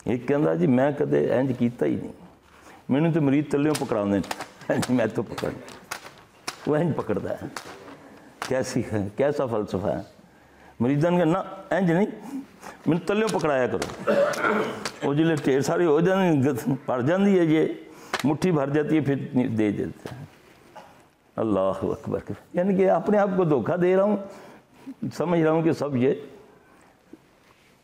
ایک کہندا جی میں کدے انج کیتا ہی نہیں، مینوں تو مرید تلیوں پکڑاندے ہیں، میں تو پکڑ وہ انج پکڑدا ہے۔ کیسی ہے، کیسا فلسفہ ہے؟ مریدان کا نا انج نہیں، میں تلیوں پکڑایا کرو، وہ جلے ڈھیر ساری ہو جاتی پڑ جاتی ہے، یہ مٹھی بھر جاتی ہے پھر دے دیتے ہیں۔ اللہ اکبر، یعنی کہ اپنے آپ کو دھوکہ دے رہا ہوں، سمجھ رہا ہوں کہ سب یہ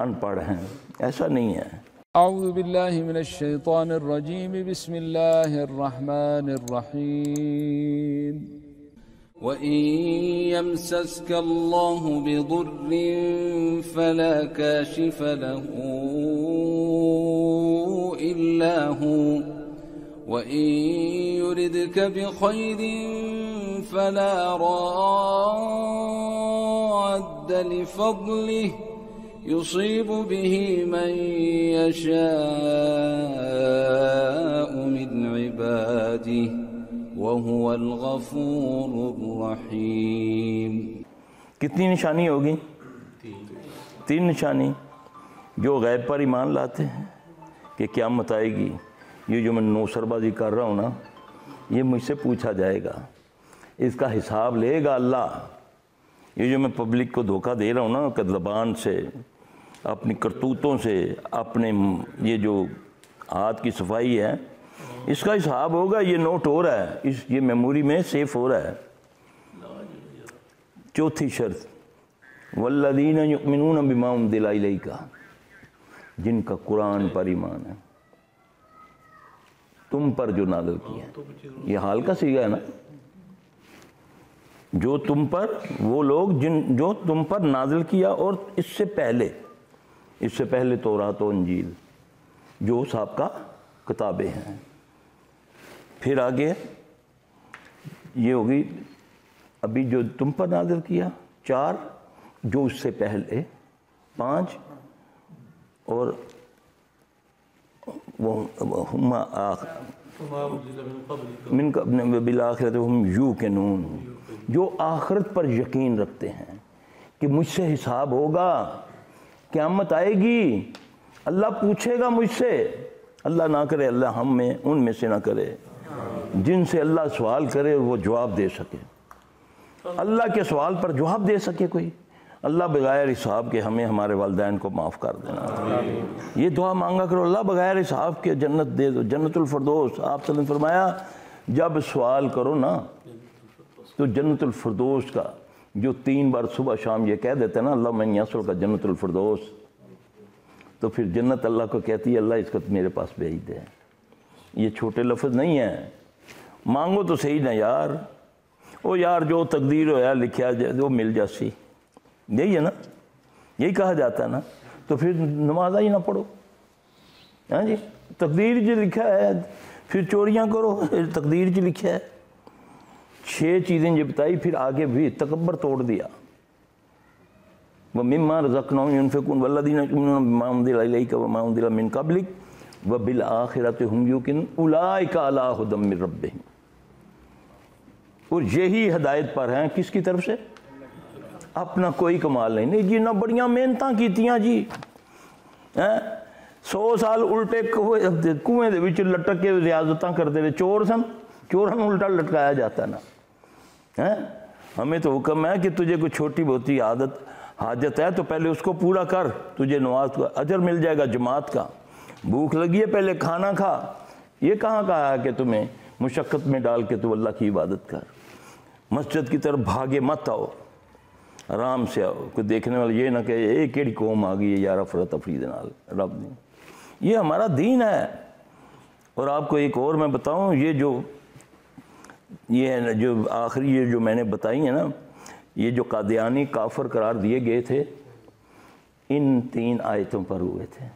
ان پڑھ ہیں، ایسا نہیں ہے۔ اعوذ باللہ من الشیطان الرجیم، بسم اللہ الرحمن الرحیم۔ وَإِن يَمْسَسْكَ اللَّهُ بِضُرٍّ فَلَا كَاشِفَ لَهُ إِلَّا هُوَ وَإِن يُرِدْكَ بِخَيْرٍ فَلَا رَادَّ لِفَضْلِهِ يُصِيبُ بِهِ مَن يَشَاءُ مِنْ عِبَادِهِ وَهُوَ الْغَفُورُ الرَّحِيمُ۔ کتنی نشانی ہوگی؟ تین نشانی۔ جو غیب پر ایمان لاتے ہیں کہ قیامت آئے گی، یہ جو میں نوسر بازی کر رہا ہوں نا، یہ مجھ سے پوچھا جائے گا، اس کا حساب لے گا اللہ۔ یہ جو میں پبلک کو دھوکہ دے رہا ہوں نا، کہ زبان سے، اپنی کرتوتوں سے، اپنے یہ جو ہاتھ کی صفائی ہے، اس کا حساب ہوگا۔ یہ نوٹ ہو رہا ہے، یہ میموری میں سیف ہو رہا ہے۔ چوتھی شرط، والذین یؤمنون بما انزل الیک، جن کا قرآن پر ایمان ہے، تم پر جو نازل کیا ہے۔ یہ حال کا صیغہ ہے نا، جو تم پر، وہ لوگ جو تم پر نازل کیا، اور اس سے پہلے تورات و انجیل جو سابقہ کتابیں ہیں۔ پھر آگے یہ ہوگی ابھی جو تم پر نازل کیا، 4 جو اس سے پہلے 5، اور بالآخرۃ ہم یوقنون، جو آخرت پر یقین رکھتے ہیں کہ مجھ سے حساب ہوگا، قیامت آئے گی، اللہ پوچھے گا مجھ سے۔ اللہ نہ کرے اللہ ہم میں ان میں سے نہ کرے جن سے اللہ سوال کرے اور وہ جواب دے سکے، اللہ کے سوال پر جواب دے سکے کوئی۔ اللہ بغیر حساب کے ہمیں ہمارے والدین کو معاف کر دینا۔ یہ دعا مانگا کرو، اللہ بغیر حساب کے جنت دے دو، جنت الفردوس۔ آپ صلی اللہ علیہ وسلم نے فرمایا جب سوال کرو نا تو جنت الفردوس کا جو 3 بار صبح شام یہ کہہ دیتے ہیں نا، اللہ من یسألک کا جنت الفردوس، تو پھر جنت اللہ کو کہتی ہے اللہ اس کو میرے پاس بھیج دے۔ یہ چھوٹے لفظ نہیں ہیں، مانگو تو صحیح نا یار، او یار جو تقدیر ہویا لکھیا وہ مل جاسی، یہی ہے نا، یہی کہا جاتا ہے نا۔ تو پھر نماز ہی نہ پڑھو، ہاں جی، تقدیر جو لکھا ہے، پھر چوریاں کرو، تقدیر جو لکھا ہے۔ 6 چیزیں جو بتائی، پھر آگے بھی تکبر توڑ دیا۔ وَمِمَّا رَزَقْنَاهُمْ يُنْفِقُونَ وَالَّذِينَ يُؤْمِنُونَ بِمَا أُنزِلَ إِلَيْكَ وَمَا أُنزِلَ مِن قَبْلِكَ وَبِالْآخِرَةِ هُمْ يُوقِنُونَ أُولَٰئِكَ عَلَىٰ هُدًى مِّن رَّبِّهِمْ۔ اور یہی ہدایت پر ہیں، کس کی طرف سے؟ اپنا کوئی کمال نہیں جی، نہ بڑیاں محنتاں کیتیاں جی، 100 سال الٹے کنویں دے وچ لٹک کے ریاضتاں کرتے رہے، چور سن، چوراں نوں الٹا لٹکایا جاتا نا۔ ہمیں تو حکم ہے کہ تجھے کوئی چھوٹی بہتی حاجت ہے تو پہلے اس کو پورا کر، تجھے نماز کا اجر مل جائے گا جماعت کا۔ بھوک لگی ہے پہلے کھانا کھا، یہ کہاں کہا ہے کہ تمہیں مشقت میں ڈال کے تو اللہ کی عبادت کر۔ مسجد کی طرف بھاگے مت آؤ، آرام سے آؤ، کوئی دیکھنے والا یہ نہ کہ ایک کیڑی قوم آ گئی ہے یار افراتفری دے نال، رب نے، یہ ہمارا دین ہے۔ اور آپ کو ایک اور میں بتاؤں، یہ جو آخری یہ جو میں نے بتائی ہیں نا، یہ جو قادیانی کافر قرار دیے گئے تھے، ان 3 آیتوں پر ہوئے تھے۔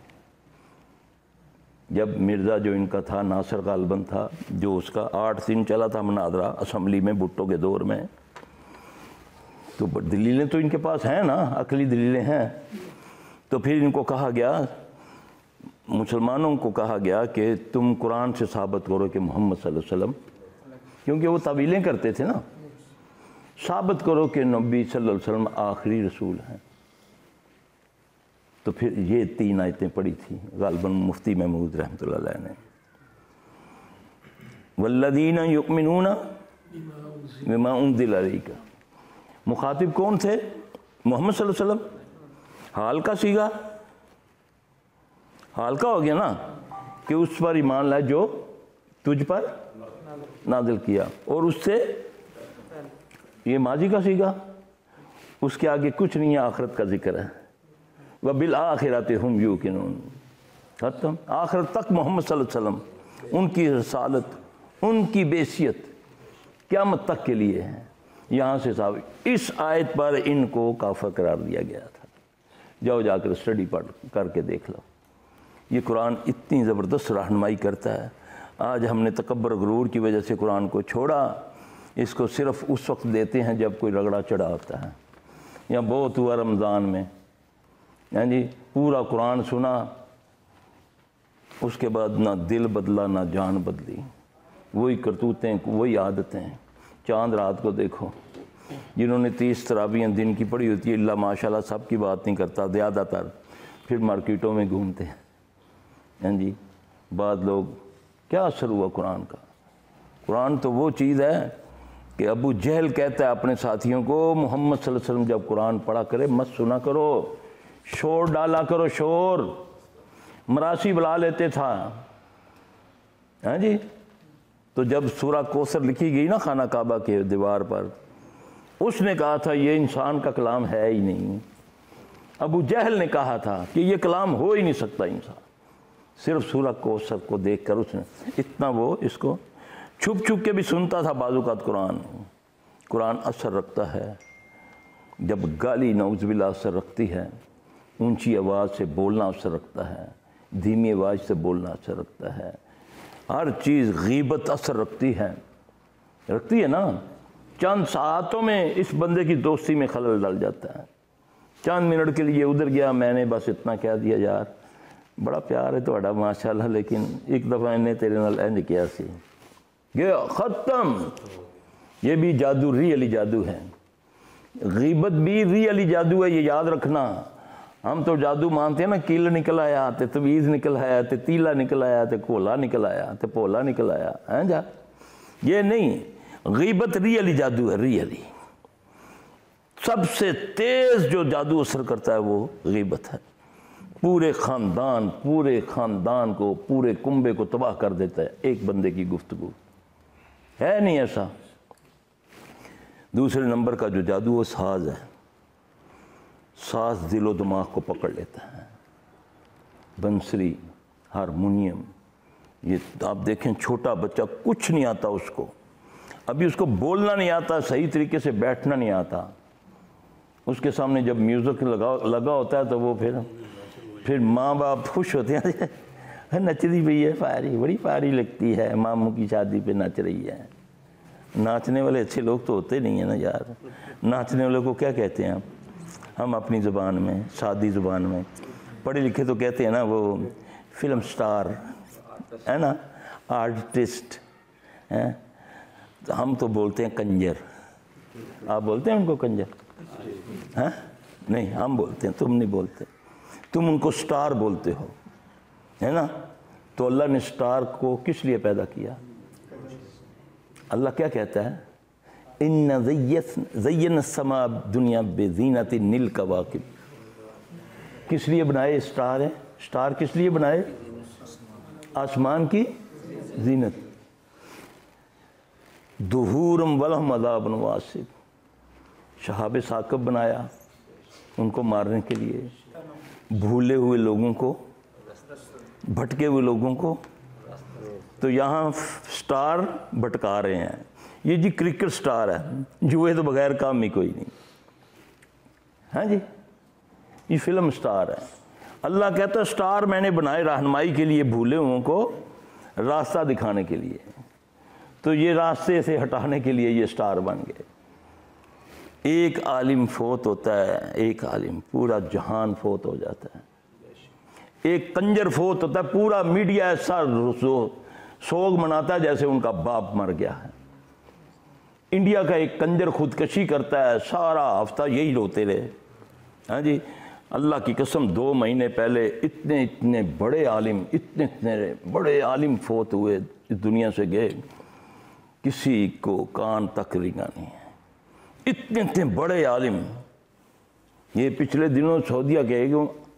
جب مرزا جو ان کا تھا، ناصر غالباً تھا، جو اس کا 8 دن چلا تھا مناظرہ اسمبلی میں بھٹو کے دور میں، تو دلیلیں تو ان کے پاس ہیں نا، عقلی دلیلیں ہیں۔ تو پھر ان کو کہا گیا، مسلمانوں کو کہا گیا کہ تم قرآن سے ثابت کرو کہ محمد صلی اللہ علیہ وسلم، کیونکہ وہ تعویلیں کرتے تھے نا، ثابت کرو کہ نبی صلی اللہ علیہ وسلم آخری رسول ہیں۔ تو پھر یہ 3 آیتیں پڑھی تھی غالباً مفتی محمود رحمۃ اللہ علیہ نے، والذین یؤمنون بما انزل الیک۔ مخاطب کون تھے؟ محمد صلی اللہ علیہ وسلم۔ حال کا سیگا، حال کا ہو گیا نا کہ اس پر ایمان لائے جو تجھ پر نازل کیا، اور اس سے یہ ماضی کا سیگا، اس کے آگے کچھ نہیں ہے، آخرت کا ذکر ہے۔ وَبِالْآخِرَةِ هُمْ يُوقِنُونَ، ختم۔ آخرت تک محمد صلی اللہ علیہ وسلم، ان کی رسالت، ان کی بیسیت قیامت تک کے لیے ہے۔ یہاں سے صاحب اس آیت پر ان کو کافر قرار دیا گیا تھا۔ جاؤ جا کر اسٹڈی کر کے دیکھ لو، یہ قرآن اتنی زبردست رہنمائی کرتا ہے۔ آج ہم نے تکبر غرور کی وجہ سے قرآن کو چھوڑا، اس کو صرف اس وقت دیتے ہیں جب کوئی رگڑا چڑھا ہوتا ہے، یا بہت ہوا رمضان میں، ہاں جی پورا قرآن سنا، اس کے بعد نہ دل بدلا نہ جان بدلی، وہی کرتوتیں وہی عادتیں۔ چاند رات کو دیکھو، جنہوں نے 30 تراویحیں دن کی پڑھی ہوتی ہے، اللہ ماشاء اللہ سب کی بات نہیں کرتا، زیادہ تر پھر مارکیٹوں میں گھومتے ہیں، ہاں جی بعض لوگ۔ کیا اثر ہوا قرآن کا؟ قرآن تو وہ چیز ہے کہ ابو جہل کہتا ہے اپنے ساتھیوں کو، محمد صلی اللہ علیہ وسلم جب قرآن پڑھا کرے مت سنا کرو، شور ڈالا کرو، شور مراسی بلا لیتے تھا، ہاں جی۔ تو جب سورہ کوثر لکھی گئی نا خانہ کعبہ کے دیوار پر، اس نے کہا تھا یہ انسان کا کلام ہے ہی نہیں۔ ابو جہل نے کہا تھا کہ یہ کلام ہو ہی نہیں سکتا انسان، صرف سورہ کوثر کو دیکھ کر اس نے اتنا وہ اس کو چھپ چھپ کے بھی سنتا تھا۔ بعض اوقات قرآن اثر رکھتا ہے جب گالی نعوذ باللہ اثر رکھتی ہے، اونچی آواز سے بولنا اثر رکھتا ہے، دھیمی آواز سے بولنا اثر رکھتا ہے، ہر چیز غیبت اثر رکھتی ہے نا۔ چند ساعتوں میں اس بندے کی دوستی میں خلل ڈال جاتا ہے۔ چند منٹ کے لیے ادھر گیا، میں نے بس اتنا کہہ دیا یار بڑا پیار ہے تہاڈا ماشاءاللہ، لیکن ایک دفعہ انہیں تیرے نال انج کیا سی، گیا ختم۔ یہ بھی جادو، ریئلی جادو ہے، غیبت بھی ریئلی جادو ہے، یہ یاد رکھنا۔ ہم تو جادو مانتے ہیں نا، کیل نکل آیا تے تویز نکل آیا تے تیلا نکل آیا تے کولا نکل آیا تے پولا نکل آیا، ہیں جا، یہ نہیں۔ غیبت ریئلی جادو ہے، ریئلی سب سے تیز جو جادو اثر کرتا ہے وہ غیبت ہے۔ پورے خاندان کو، پورے کنبے کو تباہ کر دیتا ہے ایک بندے کی گفتگو، ہے نہیں ایسا؟ دوسرے نمبر کا جو جادو وہ ساز ہے، ساز دل و دماغ کو پکڑ لیتا ہے، بنسری، ہارمونیم۔ یہ آپ دیکھیں چھوٹا بچہ کچھ نہیں آتا اس کو، ابھی اس کو بولنا نہیں آتا، صحیح طریقے سے بیٹھنا نہیں آتا، اس کے سامنے جب میوزک لگا ہوتا ہے تو وہ پھر ماں باپ خوش ہوتے ہیں، نچ رہی پئی ہے پیاری، بڑی پیاری لگتی ہے، ماموں کی شادی پہ نچ رہی ہے۔ ناچنے والے اچھے لوگ تو ہوتے نہیں ہیں نا یار، ناچنے والوں کو کیا کہتے ہیں ہم اپنی زبان میں، سادی زبان میں، پڑھے لکھے تو کہتے ہیں نا وہ فلم سٹار ہے نا، آرٹسٹ ہیں، ہم تو بولتے ہیں کنجر۔ آپ بولتے ہیں ان کو کنجر؟ ہاں نہیں، ہم بولتے ہیں، تم نہیں بولتے، تم ان کو سٹار بولتے ہو، ہے نا۔ تو اللہ نے سٹار کو کس لیے پیدا کیا؟ اللہ کیا کہتا ہے؟ ان زین السماء دنیا بزینت الکواکب۔ کس لیے بنائے سٹار ہے؟ سٹار کس لیے بنائے؟ آسمان کی زینت۔ دحورم ولہم عذاب واصب۔ شہاب ثاقب بنایا ان کو مارنے کے لیے، بھولے ہوئے لوگوں کو، بھٹکے ہوئے لوگوں کو۔ تو یہاں سٹار بھٹکا رہے ہیں، یہ جی کرکٹ سٹار ہے، جوئے تو بغیر کام ہی کوئی نہیں، ہاں جی، یہ فلم سٹار ہے۔ اللہ کہتا ہے سٹار میں نے بنائے رہنمائی کے لیے، بھولے ہوئوں کو راستہ دکھانے کے لیے، تو یہ راستے سے ہٹانے کے لیے یہ سٹار بن گئے۔ ایک عالم فوت ہوتا ہے، ایک عالم، پورا جہان فوت ہو جاتا ہے۔ ایک کنجر فوت ہوتا ہے، پورا میڈیا ایسا سوگ مناتا ہے جیسے ان کا باپ مر گیا ہے۔ انڈیا کا ایک کنجر خودکشی کرتا ہے، سارا ہفتہ یہی روتے رہے، ہاں جی۔ اللہ کی قسم 2 مہینے پہلے اتنے بڑے عالم فوت ہوئے، اس دنیا سے گئے، کسی کو کان تک رنگا نہیں ہے، اتنے بڑے عالم۔ یہ پچھلے دنوں سعودیہ کے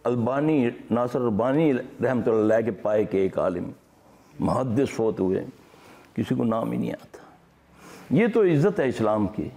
البانی، ناصر البانی رحمۃ اللہ علیہ کے پائے کے ایک عالم محدث فوت ہوئے، کسی کو نام ہی نہیں آتا۔ یہ تو عزت ہے اسلام کی۔